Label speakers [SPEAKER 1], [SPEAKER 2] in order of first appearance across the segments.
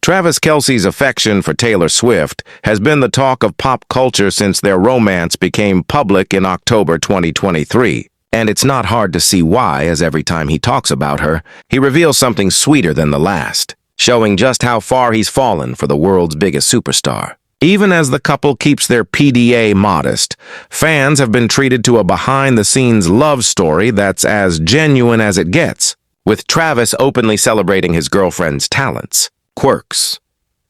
[SPEAKER 1] Travis Kelce's affection for Taylor Swift has been the talk of pop culture since their romance became public in October 2023. And it's not hard to see why, as every time he talks about her, he reveals something sweeter than the last, showing just how far he's fallen for the world's biggest superstar. Even as the couple keeps their PDA modest, fans have been treated to a behind-the-scenes love story that's as genuine as it gets, with Travis openly celebrating his girlfriend's talents, quirks,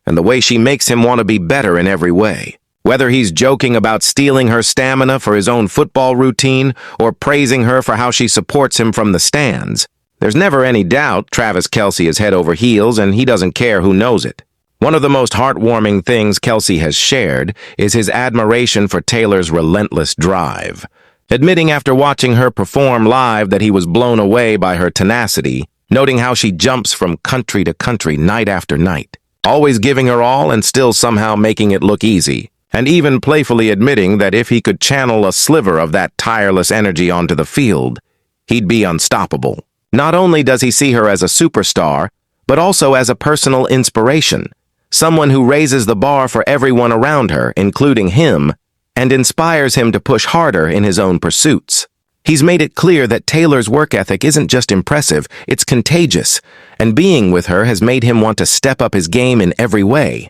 [SPEAKER 1] and the way she makes him want to be better in every way. Whether he's joking about stealing her stamina for his own football routine or praising her for how she supports him from the stands, there's never any doubt Travis Kelce is head over heels and he doesn't care who knows it. One of the most heartwarming things Kelce has shared is his admiration for Taylor's relentless drive, admitting after watching her perform live that he was blown away by her tenacity, noting how she jumps from country to country night after night, always giving her all and still somehow making it look easy, and even playfully admitting that if he could channel a sliver of that tireless energy onto the field, he'd be unstoppable. Not only does he see her as a superstar, but also as a personal inspiration, someone who raises the bar for everyone around her, including him, and inspires him to push harder in his own pursuits. He's made it clear that Taylor's work ethic isn't just impressive, it's contagious, and being with her has made him want to step up his game in every way.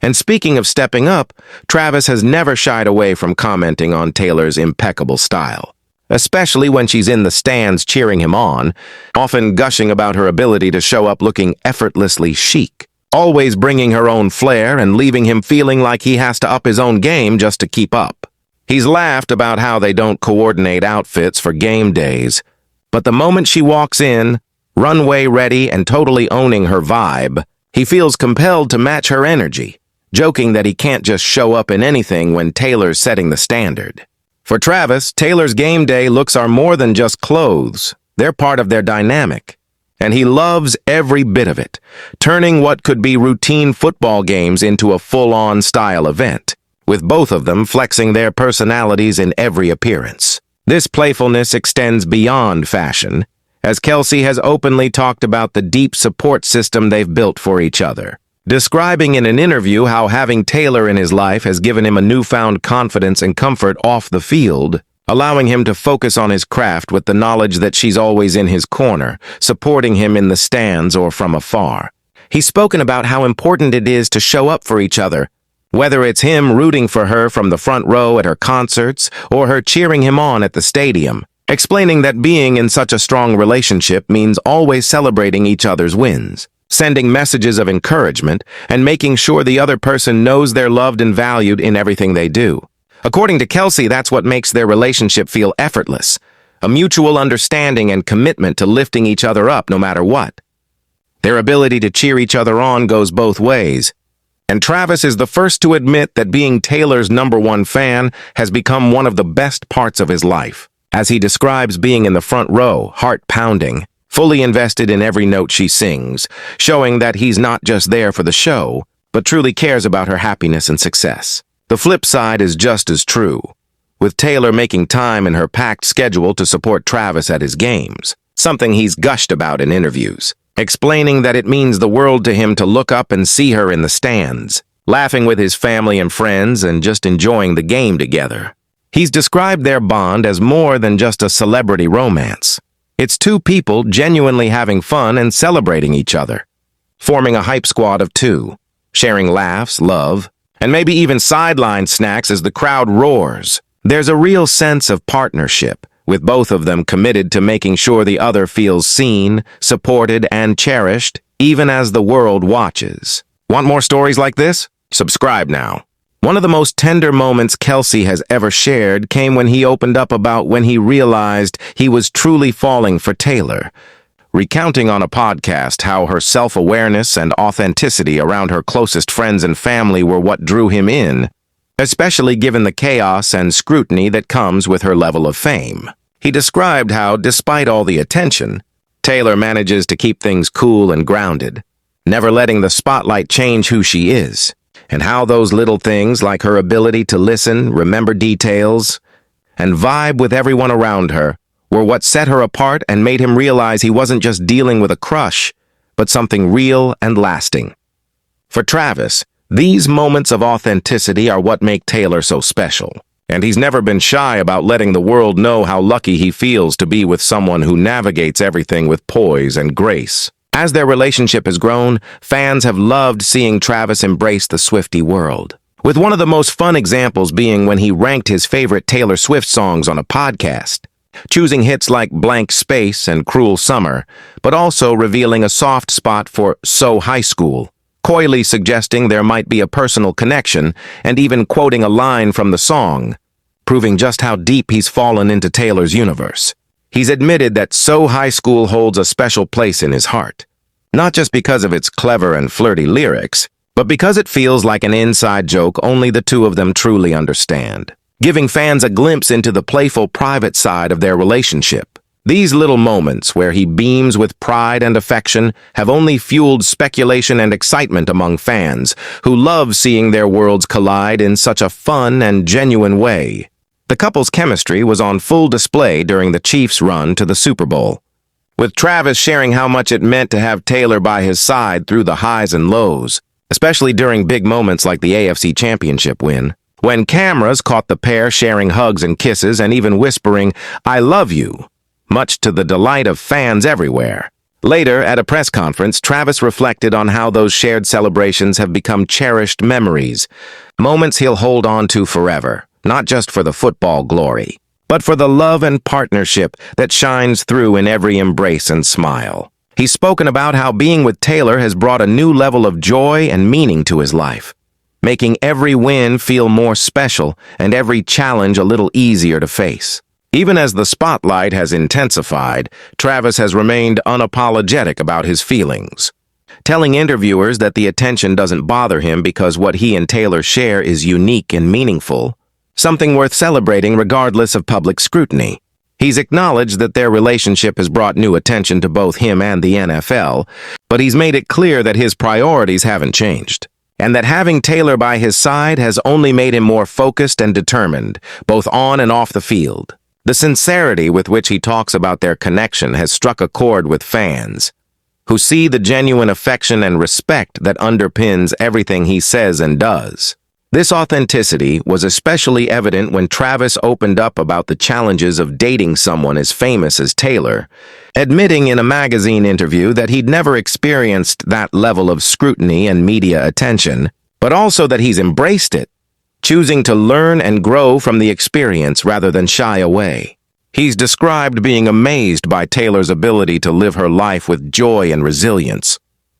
[SPEAKER 1] And speaking of stepping up, Travis has never shied away from commenting on Taylor's impeccable style, especially when she's in the stands cheering him on, often gushing about her ability to show up looking effortlessly chic, always bringing her own flair and leaving him feeling like he has to up his own game just to keep up. He's laughed about how they don't coordinate outfits for game days, but the moment she walks in, runway ready and totally owning her vibe, he feels compelled to match her energy, joking that he can't just show up in anything when Taylor's setting the standard. For Travis, Taylor's game day looks are more than just clothes. They're part of their dynamic, and he loves every bit of it, turning what could be routine football games into a full-on style event, with both of them flexing their personalities in every appearance. This playfulness extends beyond fashion, as Kelce has openly talked about the deep support system they've built for each other, describing in an interview how having Taylor in his life has given him a newfound confidence and comfort off the field, allowing him to focus on his craft with the knowledge that she's always in his corner, supporting him in the stands or from afar. He's spoken about how important it is to show up for each other, whether it's him rooting for her from the front row at her concerts or her cheering him on at the stadium, explaining that being in such a strong relationship means always celebrating each other's wins, sending messages of encouragement, and making sure the other person knows they're loved and valued in everything they do. According to Kelce, that's what makes their relationship feel effortless, a mutual understanding and commitment to lifting each other up no matter what. Their ability to cheer each other on goes both ways, and Travis is the first to admit that being Taylor's #1 fan has become one of the best parts of his life, as he describes being in the front row, heart-pounding, fully invested in every note she sings, showing that he's not just there for the show, but truly cares about her happiness and success. The flip side is just as true, with Taylor making time in her packed schedule to support Travis at his games, something he's gushed about in interviews, explaining that it means the world to him to look up and see her in the stands, laughing with his family and friends and just enjoying the game together. He's described their bond as more than just a celebrity romance. It's two people genuinely having fun and celebrating each other, forming a hype squad of two, sharing laughs, love, and maybe even sideline snacks as the crowd roars. There's a real sense of partnership, with both of them committed to making sure the other feels seen, supported, and cherished, even as the world watches. Want more stories like this? Subscribe now. One of the most tender moments Kelce has ever shared came when he opened up about when he realized he was truly falling for Taylor, recounting on a podcast how her self-awareness and authenticity around her closest friends and family were what drew him in, especially given the chaos and scrutiny that comes with her level of fame. He described how, despite all the attention, Taylor manages to keep things cool and grounded, never letting the spotlight change who she is, and how those little things like her ability to listen, remember details, and vibe with everyone around her were what set her apart and made him realize he wasn't just dealing with a crush, but something real and lasting. For Travis, these moments of authenticity are what make Taylor so special. And he's never been shy about letting the world know how lucky he feels to be with someone who navigates everything with poise and grace. As their relationship has grown, fans have loved seeing Travis embrace the Swiftie world, with one of the most fun examples being when he ranked his favorite Taylor Swift songs on a podcast, choosing hits like Blank Space and Cruel Summer, but also revealing a soft spot for So High School, coyly suggesting there might be a personal connection and even quoting a line from the song, proving just how deep he's fallen into Taylor's universe. He's admitted that So High School holds a special place in his heart, not just because of its clever and flirty lyrics, but because it feels like an inside joke only the two of them truly understand, giving fans a glimpse into the playful private side of their relationship. These little moments where he beams with pride and affection have only fueled speculation and excitement among fans who love seeing their worlds collide in such a fun and genuine way. The couple's chemistry was on full display during the Chiefs' run to the Super Bowl, with Travis sharing how much it meant to have Taylor by his side through the highs and lows, especially during big moments like the AFC Championship win, when cameras caught the pair sharing hugs and kisses and even whispering, "I love you," much to the delight of fans everywhere. Later, at a press conference, Travis reflected on how those shared celebrations have become cherished memories, moments he'll hold on to forever, not just for the football glory, but for the love and partnership that shines through in every embrace and smile. He's spoken about how being with Taylor has brought a new level of joy and meaning to his life, making every win feel more special and every challenge a little easier to face. Even as the spotlight has intensified, Travis has remained unapologetic about his feelings, telling interviewers that the attention doesn't bother him because what he and Taylor share is unique and meaningful, something worth celebrating regardless of public scrutiny. He's acknowledged that their relationship has brought new attention to both him and the NFL, but he's made it clear that his priorities haven't changed, and that having Taylor by his side has only made him more focused and determined, both on and off the field. The sincerity with which he talks about their connection has struck a chord with fans, who see the genuine affection and respect that underpins everything he says and does. This authenticity was especially evident when Travis opened up about the challenges of dating someone as famous as Taylor, admitting in a magazine interview that he'd never experienced that level of scrutiny and media attention, but also that he's embraced it, choosing to learn and grow from the experience rather than shy away. He's described being amazed by Taylor's ability to live her life with joy and resilience,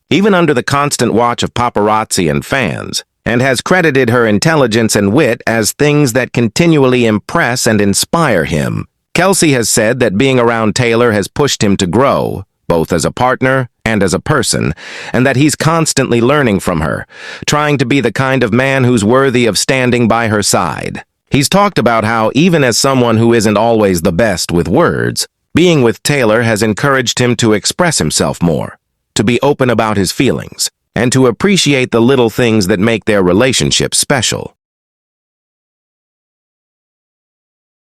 [SPEAKER 1] even under the constant watch of paparazzi and fans, and has credited her intelligence and wit as things that continually impress and inspire him. Kelce has said that being around Taylor has pushed him to grow, both as a partner and as a person, and that he's constantly learning from her, trying to be the kind of man who's worthy of standing by her side. He's talked about how, even as someone who isn't always the best with words, being with Taylor has encouraged him to express himself more, to be open about his feelings, and to appreciate the little things that make their relationship special.